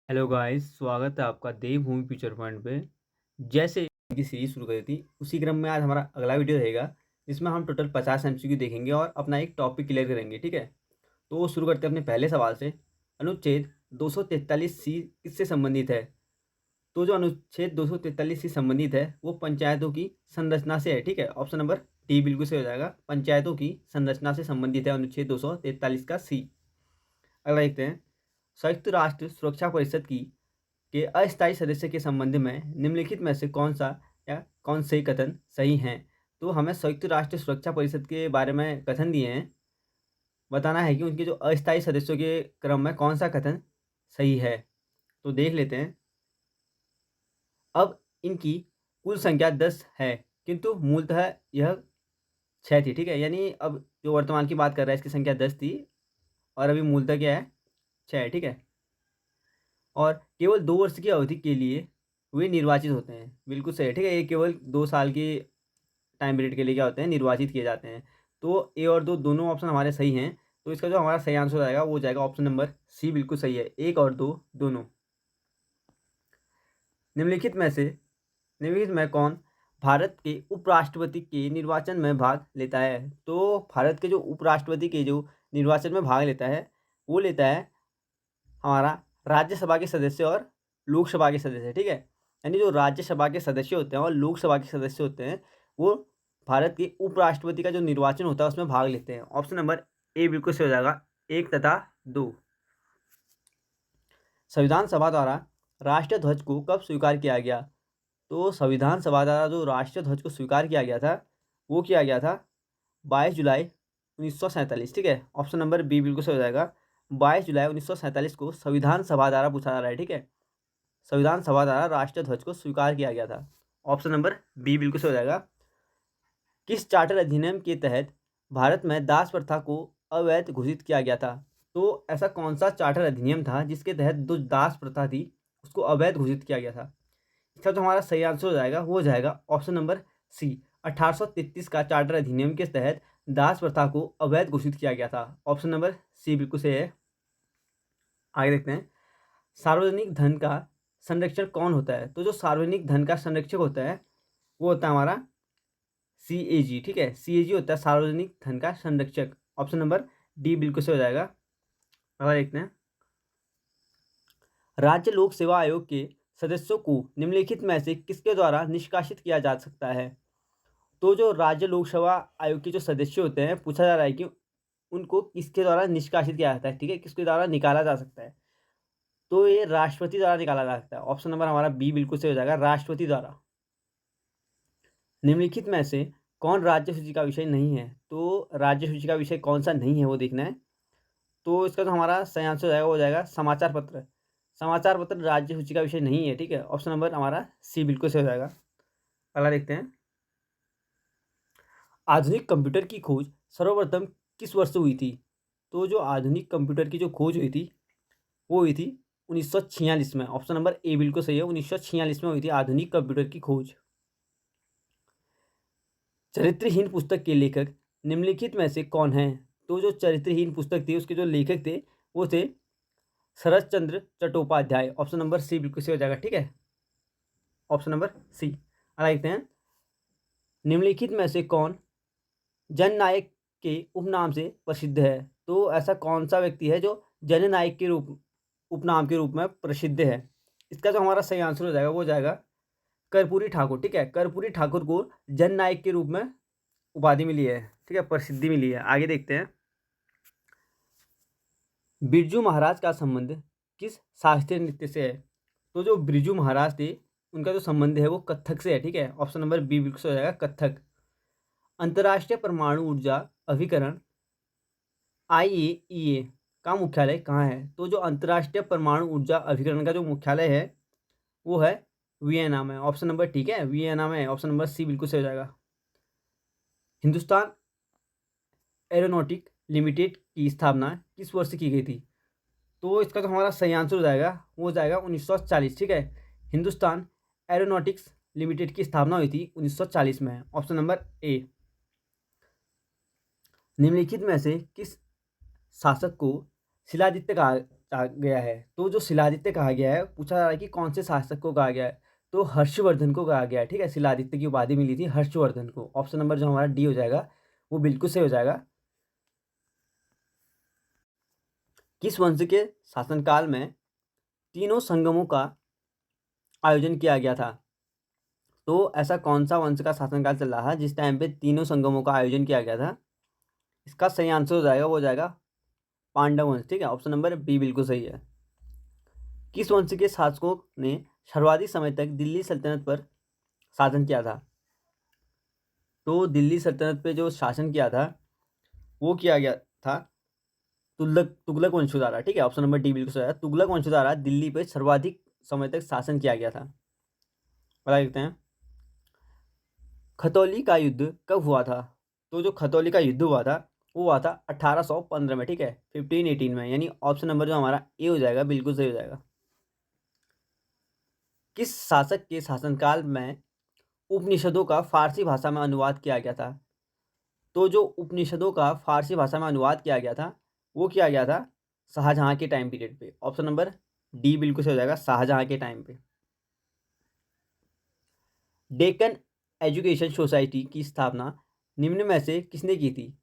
Hello guys, स्वागत है आपका देवभूमि फ्यूचर फंड पे। जैसे इनकी सीरीज शुरू करी थी, उसी क्रम में आज हमारा अगला वीडियो रहेगा, जिसमें हम टोटल 50 एमसीक्यू देखेंगे और अपना एक टॉपिक क्लियर करेंगे। ठीक है, तो शुरू करते हैं अपने पहले सवाल से। अनुच्छेद 243 सी किससे संबंधित है? तो जो अनुच्छेद 243 से संबंधित है वो पंचायतों की संरचना से है। ठीक है, ऑप्शन नंबर डी बिल्कुल से हो जाएगा। पंचायतों की संरचना से संबंधित है अनुच्छेद 243 का सी। अगला देखते हैं, संयुक्त राष्ट्र सुरक्षा परिषद की के अस्थायी सदस्य के संबंध में निम्नलिखित में से कौन सा या कौन से कथन सही हैं? तो हमें संयुक्त राष्ट्र सुरक्षा परिषद के बारे में कथन दिए हैं, बताना है कि उनके जो अस्थायी सदस्यों के क्रम में कौन सा कथन सही है। तो देख लेते हैं। अब इनकी कुल संख्या 10 है, किंतु मूलतः यह 6 थी। ठीक है, यानी अब जो वर्तमान की बात कर रहा है इसकी संख्या 10 थी और अभी मूलतः क्या है, 6 है। ठीक है, और केवल 2 वर्ष की अवधि के लिए वे निर्वाचित होते हैं। बिल्कुल सही है। ठीक है, ये केवल 2 साल की टाइम पीरियड के लिए क्या होते हैं, निर्वाचित किए जाते हैं। तो ए और दो दोनों ऑप्शन हमारे सही हैं। तो इसका जो हमारा सही आंसर हो जाएगा वो हो जाएगा ऑप्शन नंबर सी। बिल्कुल सही है, 1 और 2 दोनों। निम्नलिखित में से निम्नलिखित में कौन भारत के उपराष्ट्रपति के निर्वाचन में भाग लेता है? तो भारत के जो उपराष्ट्रपति के जो निर्वाचन में भाग लेता है वो लेता है हमारा राज्यसभा के सदस्य और लोकसभा के सदस्य। ठीक है, यानी जो राज्यसभा के सदस्य होते हैं और लोकसभा के सदस्य होते हैं वो भारत के उपराष्ट्रपति का जो निर्वाचन होता है उसमें भाग लेते हैं। ऑप्शन नंबर ए बिल्कुल सही हो जाएगा, 1 तथा 2। संविधान सभा द्वारा राष्ट्रीय ध्वज को कब स्वीकार किया गया? तो संविधान सभा द्वारा जो राष्ट्रीय ध्वज को स्वीकार किया गया था वो किया गया था 22 जुलाई 1947। ठीक है, ऑप्शन नंबर बी बिल्कुल सही हो जाएगा। 22 जुलाई 1947 को संविधान सभा द्वारा पूछा जा रहा है। ठीक है, संविधान सभा द्वारा राष्ट्रीय ध्वज को स्वीकार किया गया था। ऑप्शन नंबर बी बिल्कुल सही हो जाएगा। किस चार्टर अधिनियम के तहत भारत में दास प्रथा को अवैध घोषित किया गया था? तो ऐसा कौन सा चार्टर अधिनियम था जिसके तहत जो दास प्रथा थी उसको अवैध घोषित किया गया था? इसका जो हमारा सही आंसर हो जाएगा वो हो जाएगा ऑप्शन नंबर सी। 1833 का चार्टर अधिनियम के तहत दास प्रथा को अवैध घोषित किया गया था। ऑप्शन नंबर सी बिल्कुल सही है। आगे देखते हैं, सार्वजनिक धन का संरक्षण कौन होता है? तो जो सार्वजनिक धन का संरक्षक होता है वो होता है हमारा CAG। ठीक है, CAG होता है सार्वजनिक धन का संरक्षक। ऑप्शन नंबर डी बिल्कुल से हो जाएगा। अगला देखते हैं, राज्य लोक सेवा आयोग के सदस्यों को निम्नलिखित में से किसके द्वारा निष्कासित किया जा सकता है? तो जो राज्य लोक सेवा आयोग के जो सदस्य होते हैं पूछा जा रहा है कि उनको किसके द्वारा निष्कासित किया जाता है। ठीक है, किसके द्वारा निकाला जा सकता है? तो ये राष्ट्रपति द्वारा निकाला जा सकता है। ऑप्शन नंबर हमारा बी बिल्कुल सही हो जाएगा, राष्ट्रपति द्वारा। निम्नलिखित में से कौन राज्य सूची का विषय नहीं है? तो राज्य सूची का विषय कौन सा नहीं है वो देखना है। तो इसका जो हमारा सही आंसर हो जाएगा वो हो जाएगा समाचार पत्र। समाचार पत्र राज्य सूची का विषय नहीं है। ठीक है, ऑप्शन नंबर हमारा सी बिल्कुल सही हो जाएगा। अगला देखते हैं, आधुनिक कंप्यूटर की खोज सर्वप्रथम किस वर्ष हुई थी? तो जो आधुनिक कंप्यूटर की जो खोज हुई थी वो हुई थी 1946 में। ऑप्शन नंबर ए बिल्कुल सही है, 1946 में हुई थी आधुनिक कंप्यूटर की खोज। चरित्रहीन पुस्तक के लेखक निम्नलिखित में से कौन है? तो जो चरित्रहीन पुस्तक थी उसके जो लेखक थे वो थे शरत Chandra Chattopadhyay. Option number C बिल्कुल सही हो जाएगा। ठीक है, ऑप्शन नंबर सी। अगला देखते हैं, निम्नलिखित में से कौन जननायक के उपनाम से प्रसिद्ध है? तो ऐसा कौन सा व्यक्ति है जो जननायक के रूप उपनाम के रूप में प्रसिद्ध है? इसका जो हमारा सही आंसर हो जाएगा वो हो जाएगा कर्पूरी ठाकुर। ठीक है, कर्पूरी ठाकुर को जननायक के रूप में उपाधि मिली है। ठीक है, प्रसिद्धि मिली है। आगे देखते हैं, बिरजू महाराज का संबंध किस शास्त्रीय नृत्य से है? तो जो बिरजू महाराज थे उनका जो संबंध है वो कथक से है। ठीक है, ऑप्शन नंबर बी बिल्कुल हो जाएगा, कथक। अंतर्राष्ट्रीय परमाणु ऊर्जा अभिकरण IAEA का मुख्यालय कहाँ है? तो जो अंतर्राष्ट्रीय परमाणु ऊर्जा अभिकरण का जो मुख्यालय है वो है वियना में। ऑप्शन नंबर ठीक है, वियना में। ऑप्शन नंबर सी बिल्कुल सही हो जाएगा। हिंदुस्तान एरोनॉटिक लिमिटेड की स्थापना किस वर्ष की गई थी? तो इसका जो हमारा सही आंसर हो जाएगा वो हो जाएगा 1940। ठीक है, हिंदुस्तान एरोनॉटिक्स लिमिटेड की स्थापना हुई थी 1940 में। Option number A. निम्नलिखित में से किस शासक को शिलादित्य कहा गया है, तो जो शिलादित्य कहा गया है, पूछा जा रहा है कि कौन से शासक को कहा गया है, तो हर्षवर्धन को कहा गया है, ठीक है। शिलादित्य की उपाधि मिली थी हर्षवर्धन को। ऑप्शन नंबर जो हमारा डी हो जाएगा वो बिल्कुल सही हो जाएगा। किस वंश के शासनकाल में तीनों संगमों का आयोजन किया गया था? तो ऐसा कौन सा वंश का शासनकाल चल रहा है जिस टाइम पे तीनों संगमों का आयोजन किया गया था? इसका सही आंसर हो जाएगा, वो हो जाएगा पांडव वंश, ठीक है। ऑप्शन नंबर बी बिल्कुल सही है। किस वंश के शासकों ने सर्वाधिक समय तक दिल्ली सल्तनत पर शासन किया था? तो दिल्ली सल्तनत पे जो शासन किया था वो किया गया था तुगलक तुगलक वंशों द्वारा, ठीक है। ऑप्शन नंबर डी बिल्कुल सही है। तुगलक वंशों द्वारा दिल्ली पे सर्वाधिक समय तक शासन किया गया था। बता देखते हैं, खतौली का युद्ध कब हुआ था? तो जो खतौली का युद्ध हुआ था वो हुआ था 1815 में, ठीक है, 1518 में, यानी ऑप्शन नंबर जो हमारा ए हो जाएगा बिल्कुल सही हो जाएगा। किस शासक के शासनकाल में उपनिषदों का फारसी भाषा में अनुवाद किया गया था? तो जो उपनिषदों का फारसी भाषा में अनुवाद किया गया था वो किया गया था शाहजहां के टाइम पीरियड पे। ऑप्शन नंबर डी बिल्कुल सही हो जाएगा, शाहजहां के टाइम पे। डेक्कन एजुकेशन सोसाइटी की स्थापना निम्न में से किसने की थी?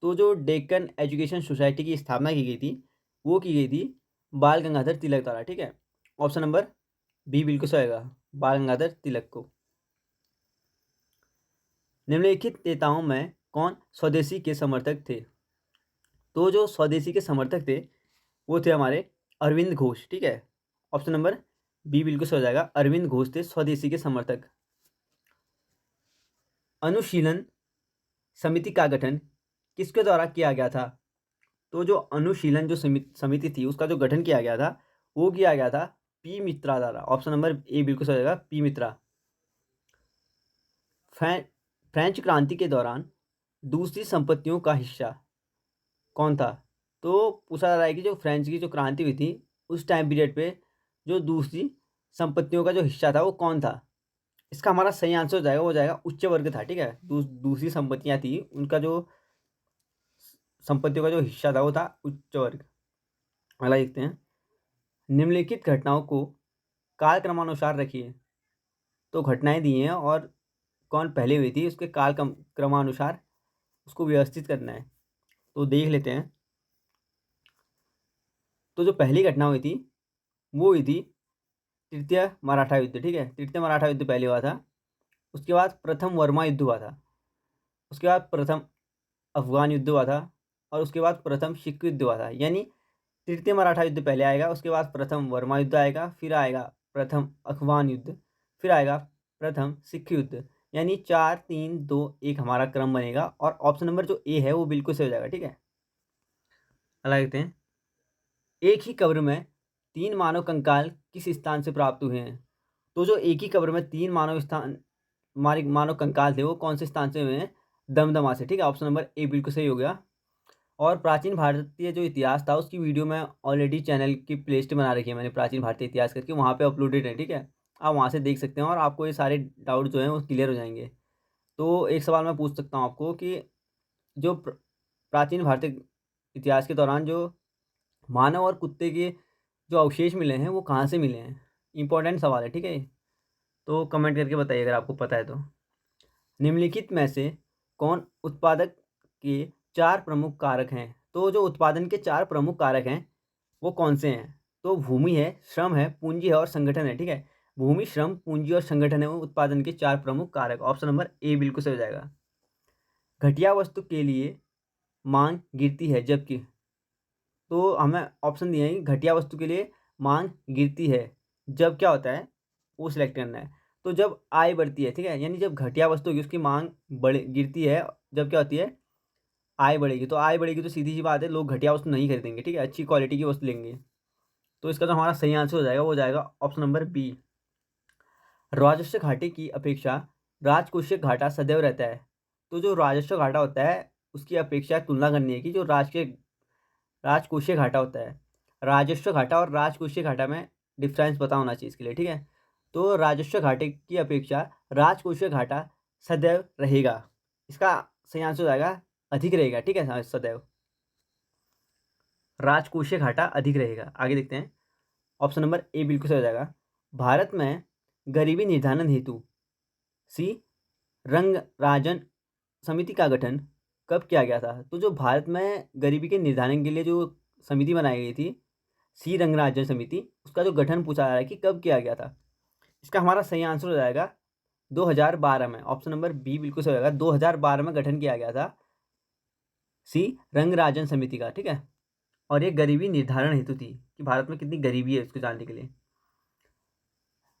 तो जो डेक्कन एजुकेशन सोसाइटी की स्थापना की गई थी वो की गई थी बाल गंगाधर तिलक द्वारा, ठीक है। ऑप्शन नंबर बी बिल्कुल सही होगा, बाल गंगाधर तिलक को। निम्नलिखित नेताओं में कौन स्वदेशी के समर्थक थे? तो जो स्वदेशी के समर्थक थे वो थे हमारे अरविंद घोष, ठीक है। ऑप्शन नंबर बी बिल्कुल सही हो जाएगा, अरविंद घोष थे स्वदेशी के समर्थक। अनुशीलन समिति का गठन किसके द्वारा किया गया था? तो जो अनुशीलन जो समिति थी उसका जो गठन किया गया था वो किया गया था पी मित्रा द्वारा। ऑप्शन नंबर ए बिल्कुल सही हो जाएगा, पी मित्रा। फ्रेंच क्रांति के दौरान दूसरी संपत्तियों का हिस्सा कौन था? तो पूछा जा रहा है कि जो फ्रेंच की जो क्रांति हुई थी उस टाइम पीरियड पे जो दूसरी संपत्तियों का जो हिस्सा था वो कौन था? इसका हमारा सही आंसर हो जाएगा, वो हो जाएगा उच्च वर्ग था, ठीक है। दूसरी संपत्तियां थी उनका जो संपत्तियों का जो हिस्सा था वो था उच्च वर्ग। अगला देखते हैं, निम्नलिखित घटनाओं को कालक्रमानुसार रखिए। तो घटनाएं दी हैं और कौन पहले हुई थी उसके काल क्रमानुसार उसको व्यवस्थित करना है। तो देख लेते हैं, तो जो पहली घटना हुई थी वो हुई थी तृतीय मराठा युद्ध, ठीक है। तृतीय मराठा युद्ध पहले हुआ था। उसके बाद प्रथम वर्मा युद्ध हुआ था। उसके बाद प्रथम अफगान युद्ध हुआ था। और उसके बाद प्रथम सिख युद्ध हुआ था। यानी तृतीय मराठा युद्ध पहले आएगा, उसके बाद प्रथम वर्मा युद्ध आएगा, फिर आएगा प्रथम अफगान युद्ध, फिर आएगा प्रथम सिख युद्ध। यानी 4 3 2 1 हमारा क्रम बनेगा और ऑप्शन नंबर जो ए है वो बिल्कुल सही हो जाएगा, ठीक है। अगला देखते हैं, एक ही कब्र में 3 मानव कंकाल किस स्थान से प्राप्त हुए हैं? तो जो एक ही कब्र में 3 मानव कंकाल थे वो कौन से स्थान से हुए हैं? दमदमा से, ठीक है। ऑप्शन नंबर ए बिल्कुल सही हो गया। और प्राचीन भारतीय जो इतिहास था उसकी वीडियो मैं ऑलरेडी चैनल की प्लेलिस्ट बना रखी है मैंने, प्राचीन भारतीय इतिहास करके, वहाँ पे अपलोडेड है, ठीक है। आप वहाँ से देख सकते हैं और आपको ये सारे डाउट जो हैं वो क्लियर हो जाएंगे। तो एक सवाल मैं पूछ सकता हूँ आपको कि जो प्राचीन भारतीय इतिहास के दौरान जो मानव और कुत्ते के जो अवशेष मिले हैं वो कहाँ से मिले हैं? इंपॉर्टेंट सवाल है, ठीक है। तो कमेंट करके बताइए अगर आपको पता है तो। निम्नलिखित में से कौन उत्पादक के 4 प्रमुख कारक हैं? तो जो उत्पादन के 4 प्रमुख कारक हैं वो कौन से हैं? तो भूमि है, श्रम है, पूंजी है और संगठन है, ठीक है। भूमि, श्रम, पूंजी और संगठन है वो उत्पादन के 4 प्रमुख कारक। ऑप्शन नंबर ए बिल्कुल सही हो जाएगा। घटिया वस्तु के लिए मांग गिरती है जबकि, तो हमें ऑप्शन दिए हैं कि घटिया वस्तु के लिए मांग गिरती है जब क्या होता है वो सिलेक्ट करना है। तो जब आय बढ़ती है, ठीक है, यानी जब घटिया वस्तु होगी उसकी मांग बढ़ गिरती है, जब क्या होती है आय बढ़ेगी। तो आय बढ़ेगी तो सीधी सी बात है लोग घटिया वस्तु नहीं खरीदेंगे, ठीक है, अच्छी क्वालिटी की वस्तु लेंगे। तो इसका जो हमारा सही आंसर हो जाएगा वो हो जाएगा ऑप्शन नंबर बी। राजस्व घाटे की अपेक्षा राजकोषीय घाटा सदैव रहता है। तो जो राजस्व घाटा होता है उसकी अपेक्षा तुलना करनी है कि जो राजकोषीय घाटा होता है। राजस्व घाटा और राजकोषीय घाटा में डिफरेंस पता होना चाहिए इसके लिए, ठीक है। तो राजस्व घाटे की अपेक्षा राजकोषीय घाटा सदैव रहेगा। इसका सही आंसर हो जाएगा अधिक रहेगा, ठीक है, सदैव। राजकोषीय घाटा अधिक रहेगा। आगे देखते हैं। ऑप्शन नंबर ए बिल्कुल सही हो जाएगा। भारत में गरीबी निर्धारण हेतु सी रंगराजन समिति का गठन कब किया गया था? तो जो भारत में गरीबी के निर्धारण के लिए जो समिति बनाई गई थी, सी रंगराजन समिति, उसका जो गठन पूछा जा रहा है कि कब किया गया था। इसका हमारा सही आंसर हो जाएगा 2012 में। ऑप्शन नंबर बी बिल्कुल सही हो जाएगा। 2012 में गठन किया गया था सी रंगराजन समिति का, ठीक है। और ये गरीबी निर्धारण हेतु थी कि भारत में कितनी गरीबी है उसको जानने के लिए।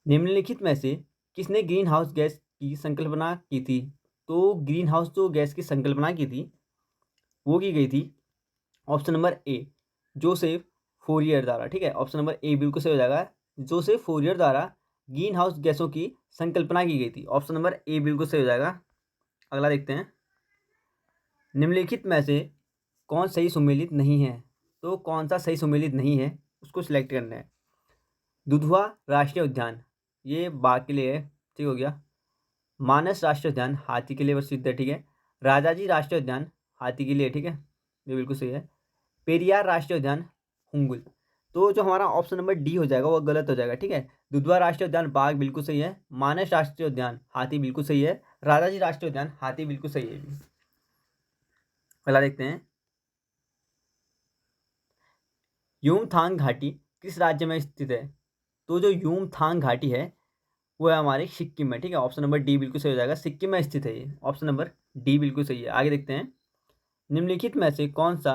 निम्नलिखित में से किसने ग्रीन हाउस गैस की संकल्पना की थी? तो ग्रीन हाउस जो गैस की संकल्पना की थी वो की गई थी option number A Joseph Fourier द्वारा, ठीक है। ऑप्शन नंबर ए बिल्कुल सही हो जाएगा। जोसेफ फोरियर द्वारा ग्रीन हाउस गैसों की संकल्पना की गई थी। ऑप्शन नंबर ए बिल्कुल सही हो जाएगा। अगला देखते हैं। निम्नलिखित में से कौन सही सुमेलित नहीं है? तो कौन सा सही सुमेलित नहीं है उसको सिलेक्ट करना है। दुधवा राष्ट्रीय उद्यान ये बाघ के लिए है, ठीक हो गया। मानस राष्ट्रीय उद्यान हाथी के लिए प्रसिद्ध है, ठीक है। राजाजी राष्ट्रीय उद्यान हाथी के लिए, ठीक है, ये बिल्कुल सही है। पेरियार राष्ट्रीय उद्यान हुंगुल। तो जो हमारा ऑप्शन नंबर डी हो जाएगा वो गलत हो जाएगा, ठीक है। दुधवा राष्ट्रीय उद्यान बाघ बिल्कुल सही है। मानस राष्ट्रीय उद्यान हाथी बिल्कुल सही है। राजाजी राष्ट्रीय उद्यान हाथी बिल्कुल सही है। अगला देखते हैं। यूमथांग घाटी किस राज्य में स्थित है? तो जो यूमथांग घाटी है वो है हमारे सिक्किम में, ठीक है। ऑप्शन नंबर डी बिल्कुल सही हो जाएगा। सिक्किम में स्थित है ये। ऑप्शन नंबर डी बिल्कुल सही है। आगे देखते हैं। निम्नलिखित में से कौन सा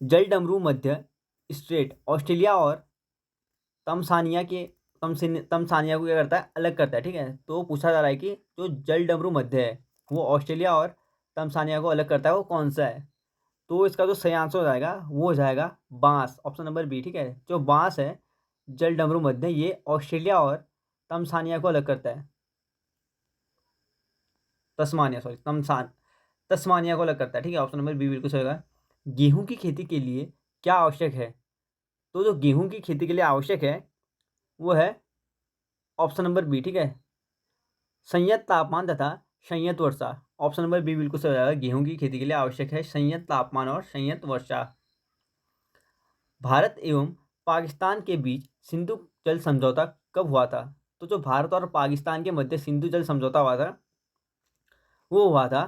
जलडमरू मध्य स्ट्रेट ऑस्ट्रेलिया और तमसानिया के तमसानिया को क्या करता है? अलग करता है, ठीक है। तो पूछा जा रहा है कि जो जलडमरू मध्य है वो ऑस्ट्रेलिया और तमसानिया को अलग करता है, वो कौन सा है? तो इसका जो सही आंसर हो जाएगा वो हो जाएगा बांस। ऑप्शन नंबर बी, ठीक है। जो बांस है जल डमरू मध्य ये ऑस्ट्रेलिया और तमसानिया को अलग करता है। तस्मानिया को अलग करता है, ठीक है। ऑप्शन नंबर बी बिल्कुल सही होगा। गेहूं की खेती के लिए क्या आवश्यक है? तो जो गेहूं की खेती के लिए आवश्यक है वो है ऑप्शन नंबर बी, ठीक है, संयत तापमान तथा संयत वर्षा। ऑप्शन नंबर बी बिल्कुल सही हो जाएगा। गेहूं की खेती के लिए आवश्यक है संयत तापमान और संयत वर्षा। भारत एवं पाकिस्तान के बीच सिंधु जल समझौता कब हुआ था? तो जो भारत और पाकिस्तान के मध्य सिंधु जल समझौता हुआ था वो हुआ था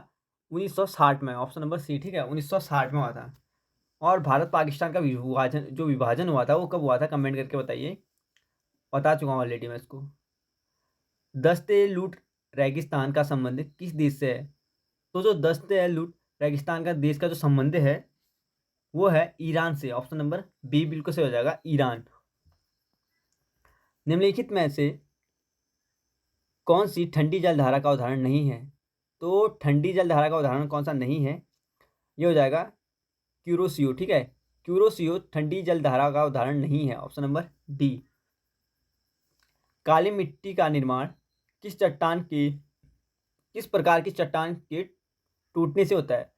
1960 में। ऑप्शन नंबर सी, ठीक है, 1960 में हुआ था। और भारत पाकिस्तान का विभाजन हुआ था वो कब हुआ था? कमेंट करके बताइए। बता चुका हूँ ऑलरेडी मैं इसको। दस्ते लूट रेगिस्तान का संबंध किस देश से है? तो जो दस्ते लूट रेगिस्तान का देश का जो संबंध है वो है ईरान से। ऑप्शन नंबर बी बिल्कुल सही हो जाएगा, ईरान। निम्नलिखित में से कौन सी ठंडी जलधारा का उदाहरण नहीं है? तो ठंडी जलधारा का उदाहरण कौन सा नहीं है? ये हो जाएगा क्यूरोसियो, ठीक है। क्यूरोसियो ठंडी जलधारा का उदाहरण नहीं है। Option number D. काली मिट्टी का निर्माण किस प्रकार की चट्टान के टूटने से होता है?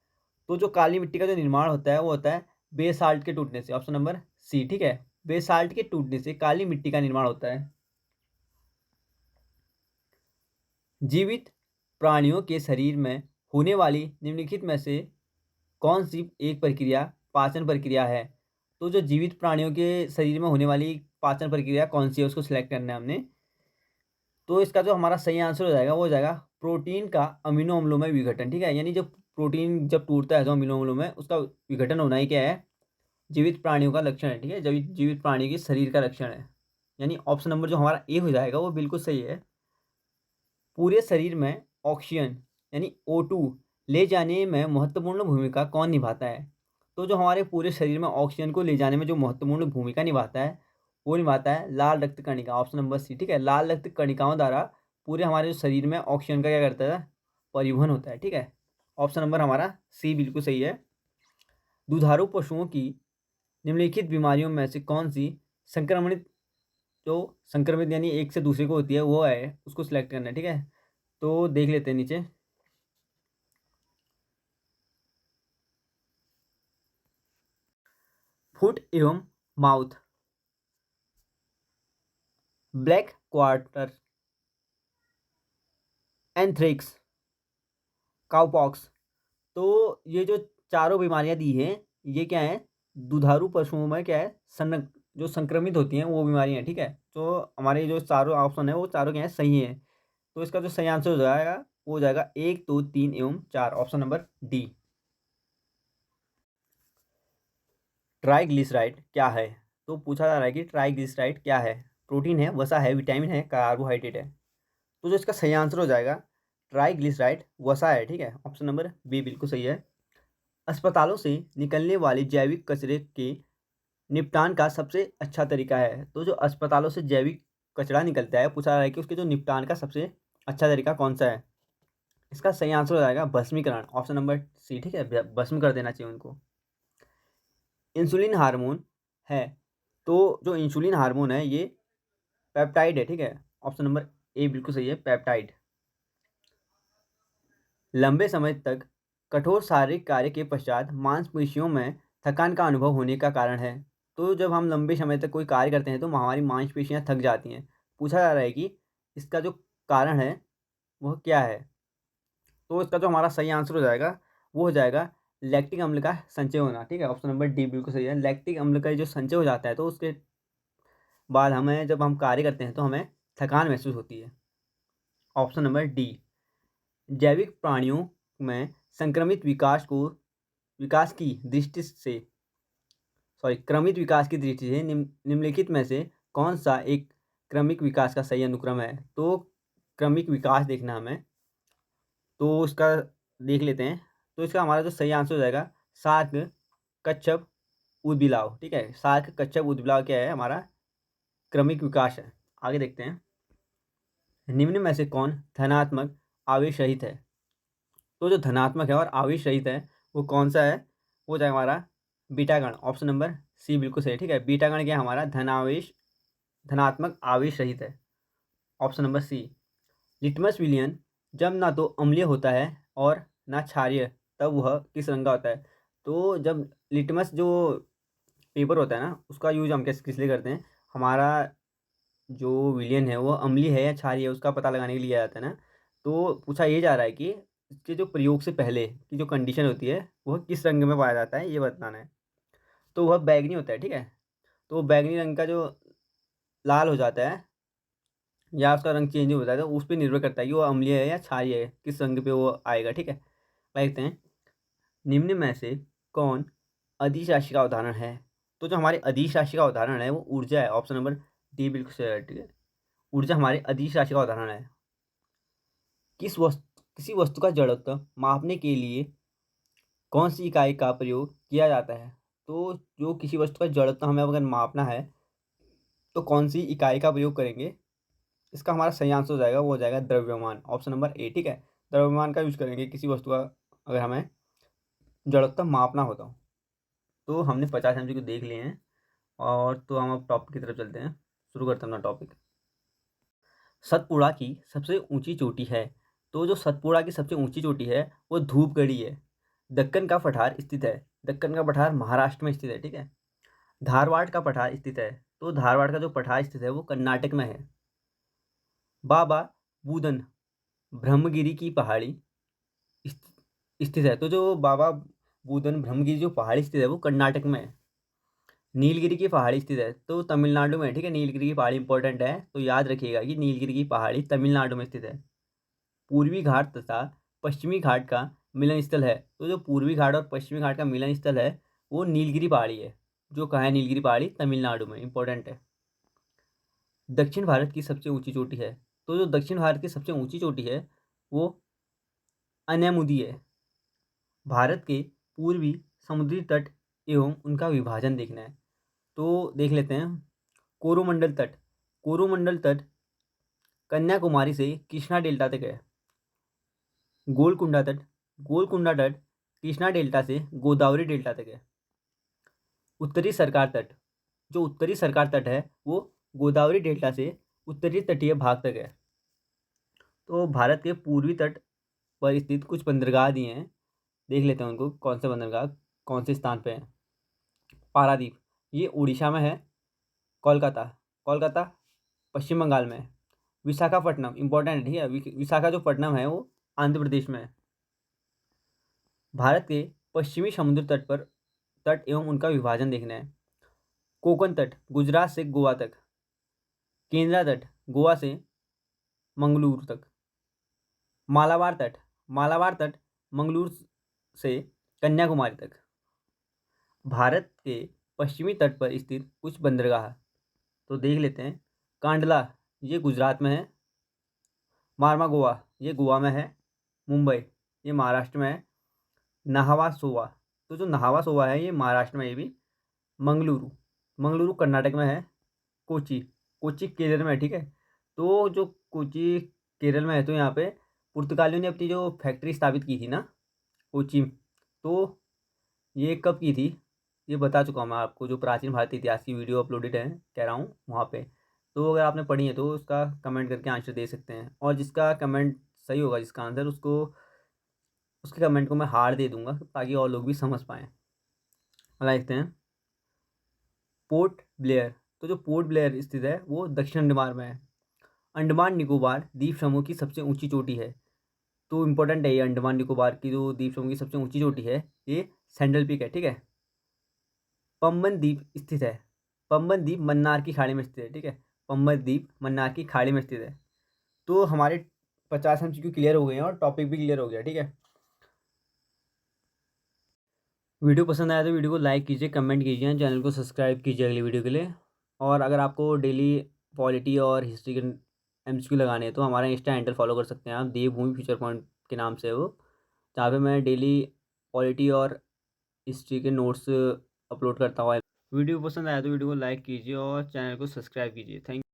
तो जो काली मिट्टी का जो निर्माण होता है वो होता है बेसाल्ट के टूटने से। ऑप्शन नंबर सी, ठीक है, बेसाल्ट के टूटने से काली मिट्टी का निर्माण होता है। जीवित प्राणियों के शरीर में होने वाली निम्नलिखित में से कौन सी एक प्रक्रिया पाचन प्रक्रिया है? तो जो जीवित प्राणियों के शरीर में होने वाली पाचन प्रक्रिया कौन सी है उसको सिलेक्ट करना है हमने। तो इसका जो हमारा सही आंसर हो जाएगा वो हो जाएगा प्रोटीन का अमीनो अम्लों में विघटन, ठीक है। यानी जब प्रोटीन जब टूटता है तो अमीनो अम्लों में उसका विघटन होना ही क्या है? जीवित प्राणियों का लक्षण है, ठीक है। जब जीवित प्राणी के शरीर का लक्षण है। यानी ऑप्शन नंबर जो हमारा ए हो जाएगा वो बिल्कुल सही है। पूरे शरीर में ऑक्सीजन यानी O2 ले जाने में महत्वपूर्ण भूमिका कौन निभाता है? तो जो हमारे पूरे शरीर में ऑक्सीजन को ले जाने में जो महत्वपूर्ण भूमिका निभाता है वो निभाता है लाल रक्त कणिका। ऑप्शन नंबर सी, ठीक है। लाल रक्त कणिकाओं द्वारा पूरे हमारे जो शरीर में ऑक्सीजन का क्या करता है? परिवहन होता है, ठीक है। ऑप्शन नंबर हमारा सी बिल्कुल सही है। दुधारू पशुओं की निम्नलिखित बीमारियों में से कौन सी संक्रमणित जो संक्रमित यानी एक से दूसरे को होती है वो है उसको सिलेक्ट करना है, ठीक है। तो देख लेते हैं नीचे। फुट एवं mouth, black quarter, anthrax, cowpox. तो ये जो चारों बीमारियां दी हैं ये क्या हैं? दुधारू पशुओं में क्या है, जो संक्रमित होती हैं वो बीमारियाँ, ठीक है। तो हमारे जो चारों ऑप्शन है वो चारों क्या है, सही है। तो इसका जो सही आंसर हो जाएगा वो हो जाएगा 1, 2, 3 एवं 4, ऑप्शन नंबर डी। ट्राइग्लिसराइड क्या है? तो पूछा जा रहा है कि ट्राइग्लिसराइड क्या है? प्रोटीन है, वसा है, विटामिन है, कार्बोहाइड्रेट है। तो जो इसका सही आंसर हो जाएगा ट्राइग्लिसराइड वसा है, ठीक है। ऑप्शन नंबर बी बिल्कुल सही है। अस्पतालों से निकलने वाले जैविक कचरे के निपटान का सबसे अच्छा तरीका है। तो जो अस्पतालों से जैविक कचरा निकलता है, पूछा जा रहा है कि उसके जो निपटान का सबसे अच्छा तरीका कौन सा है? इसका सही आंसर हो जाएगा भस्मीकरण, ऑप्शन नंबर सी, ठीक है। भस्म कर देना चाहिए उनको। इंसुलिन हार्मोन है, तो जो इंसुलिन हार्मोन है ये पेप्टाइड है, ठीक है। ऑप्शन नंबर ए बिल्कुल सही है, पेप्टाइड। लंबे समय तक कठोर शारीरिक कार्य के पश्चात मांसपेशियों में थकान का अनुभव होने का कारण है। तो जब हम लंबे समय तक कोई कार्य करते हैं तो हमारी मांसपेशियां थक जाती हैं। पूछा जा रहा है कि इसका जो कारण है वह क्या है? तो इसका जो हमारा सही आंसर हो जाएगा वो हो जाएगा लैक्टिक अम्ल का संचय होना, ठीक है। ऑप्शन नंबर डी बिल्कुल सही है। लैक्टिक अम्ल का जो संचय हो जाता है तो उसके बाद हमें, जब हम कार्य करते हैं तो हमें थकान महसूस होती है। Option number D. जैविक प्राणियों में संक्रमित विकास की दृष्टि से क्रमित विकास की दृष्टि से निम्नलिखित में से कौन सा एक क्रमिक विकास का सही अनुक्रम है? तो क्रमिक विकास देखना हमें, तो उसका देख लेते हैं। तो इसका हमारा जो सही आंसर हो जाएगा शार्क, कच्छप, ऊदबिलाव, ठीक है। शार्क, कच्छप, ऊदबिलाव क्या है? हमारा क्रमिक विकास है। आगे देखते हैं। निम्न में से कौन धनात्मक आवेश रहित है? तो जो धनात्मक है और आवेश रहित है वो कौन सा है? वो जाएगा हमारा बीटागण, ऑप्शन नंबर सी बिल्कुल सही है, ठीक है। बीटागण क्या है? हमारा धनात्मक आवेश रहित है, ऑप्शन नंबर सी। लिटमस विलियन जब ना तो अम्लीय होता है और ना क्षारीय, तब वह किस रंग का होता है? तो जब लिटमस जो पेपर होता है ना, उसका यूज हम किस लिए करते हैं? हमारा जो विलियन है वो अम्लीय है या क्षारीय है उसका पता लगाने के लिए लिया जाता है ना। तो पूछा ये जा रहा है कि इसके जो प्रयोग से पहले की जो कंडीशन होती है वह किस रंग में पाया जाता है, ये बताना है। तो वह बैगनी होता है, ठीक है। तो बैगनी रंग का जो लाल हो जाता है या उसका रंग चेंज हो जाता है, तो उस पर निर्भर करता है कि वो अम्लीय है या क्षारीय है, किस रंग पे वो आएगा, ठीक है। देखते हैं। निम्न में से कौन अदिश राशि का उदाहरण है? तो जो हमारे अदिश राशि का उदाहरण है वो ऊर्जा है, ऑप्शन नंबर डी बिल्कुल सही है, ठीक है। ऊर्जा हमारे अदिश राशि का उदाहरण है। किसी वस्तु का जड़त्व मापने के लिए कौन सी इकाई का प्रयोग किया जाता है? तो जो किसी वस्तु का जड़त्व हमें अगर मापना है तो कौन सी इकाई का प्रयोग करेंगे? इसका हमारा सही आंसर हो जाएगा वो हो जाएगा द्रव्यमान, ऑप्शन नंबर ए, ठीक है। द्रव्यमान का यूज करेंगे किसी वस्तु का अगर हमें जड़त्व मापना होता हो। तो हमने 50 MCQ देख लिए हैं, और तो हम अब टॉपिक की तरफ चलते हैं। शुरू करते हैं अपना टॉपिक। सतपुड़ा की सबसे ऊंची चोटी है। तो जो सतपुड़ा की सबसे ऊंची चोटी है वो धूपगढ़ी है। दक्कन का पठार स्थित है। दक्कन का पठार महाराष्ट्र में स्थित है, ठीक है। धारवाड़ का पठार स्थित है। तो धारवाड़ का जो पठार स्थित है वो कर्नाटक में है। बाबा बूदन ब्रह्मगिरी की पहाड़ी स्थित है। तो जो बाबा बूदन ब्रह्मगिरी जो पहाड़ी स्थित है वो कर्नाटक में है। नीलगिरी की पहाड़ी स्थित है तो तमिलनाडु में, ठीक है। नीलगिरी की पहाड़ी इंपॉर्टेंट है, तो याद रखिएगा कि नीलगिरी की पहाड़ी तमिलनाडु में स्थित है। पूर्वी घाट तथा पश्चिमी घाट का मिलन स्थल है। तो जो पूर्वी घाट और पश्चिमी घाट का मिलन स्थल है वो नीलगिरी पहाड़ी है, जो कहाँ है? नीलगिरी पहाड़ी तमिलनाडु में, इंपॉर्टेंट है। दक्षिण भारत की सबसे ऊंची चोटी है। तो जो दक्षिण भारत की सबसे ऊंची चोटी है वो अनेमुदी है। भारत के पूर्वी समुद्री तट एवं उनका विभाजन देखना है, तो देख लेते हैं। कोरोमंडल तट। कोरोमंडल तट कन्याकुमारी से कृष्णा डेल्टा तक है। गोलकुंडा तट। गोलकुंडा तट कृष्णा डेल्टा से गोदावरी डेल्टा तक है। उत्तरी सरकार तट। जो उत्तरी सरकार तट है वो गोदावरी डेल्टा से उत्तरी तटीय भाग तक है। तो भारत के पूर्वी तट पर स्थित कुछ बंदरगाह दिए हैं, देख लेते हैं उनको, कौन से बंदरगाह कौन से स्थान पे हैं। पारादीप, ये उड़ीसा में है। कोलकाता, कोलकाता पश्चिम बंगाल में है। विशाखापट्टनम इंपॉर्टेंट है, ठीक है। विशाखा जो पट्टनम है वो आंध्र प्रदेश में है। भारत के पश्चिमी समुद्र तट पर तट एवं उनका विभाजन देखना है। कोंकण तट गुजरात से गोवा तक। केंद्रा तट गोवा से मंगलुरु तक। मालाबार तट मंगलुरु से कन्याकुमारी तक। भारत के पश्चिमी तट पर स्थित कुछ बंदरगाह तो देख लेते हैं। कांडला ये गुजरात में है। मारमागोवा ये गोवा में है। मुंबई ये महाराष्ट्र में है। नाहवा सोवा तो जो नाहवा सोवा है ये महाराष्ट्र में, ये भी। मंगलुरु कर्नाटक में है। कोची केरल में है, ठीक है। तो जो कोची केरल में है, तो यहाँ पे पुर्तगालियों ने अपनी जो फैक्ट्री स्थापित की थी ना कोची, तो ये कब की थी ये बता चुका हूँ मैं आपको, जो प्राचीन भारतीय इतिहास की वीडियो अपलोडेड है कह रहा हूँ वहाँ पे। तो अगर आपने पढ़ी है तो उसका कमेंट करके आंसर दे सकते हैं, और जिसका कमेंट सही होगा, जिसका आंसर, उसको उसके कमेंट को मैं हार दे दूंगा ताकि और लोग भी समझ पाएँ। अगला देखते हैं। पोर्ट ब्लेयर तो जो पोर्ट ब्लेयर स्थित है वो दक्षिण अंडमान में है। अंडमान निकोबार द्वीप समूह की सबसे ऊंची चोटी है। तो इम्पोर्टेंट है ये, अंडमान निकोबार की जो द्वीप समूह की सबसे ऊंची चोटी है ये सैंडल पीक है, ठीक है। पंबन द्वीप स्थित है। पंबन द्वीप मन्नार की खाड़ी में स्थित है, ठीक है। पंबन द्वीप मन्नार की खाड़ी में स्थित है। तो हमारे 50 MCQ क्लियर हो गए हैं और टॉपिक भी क्लियर हो गया, ठीक है। वीडियो पसंद आया तो वीडियो को लाइक कीजिए, कमेंट कीजिए, चैनल को सब्सक्राइब कीजिए अगली वीडियो के लिए। और अगर आपको डेली पॉलिटी और हिस्ट्री के MCQ लगाने हैं तो हमारा इंस्टा हैंडल फॉलो कर सकते हैं आप, देवभूमि फ्यूचर पॉइंट के नाम से है वो, जहाँ पे मैं डेली पॉलिटी और हिस्ट्री के नोट्स अपलोड करता हूँ। वीडियो पसंद आया तो वीडियो को लाइक कीजिए और चैनल को सब्सक्राइब कीजिए। थैंक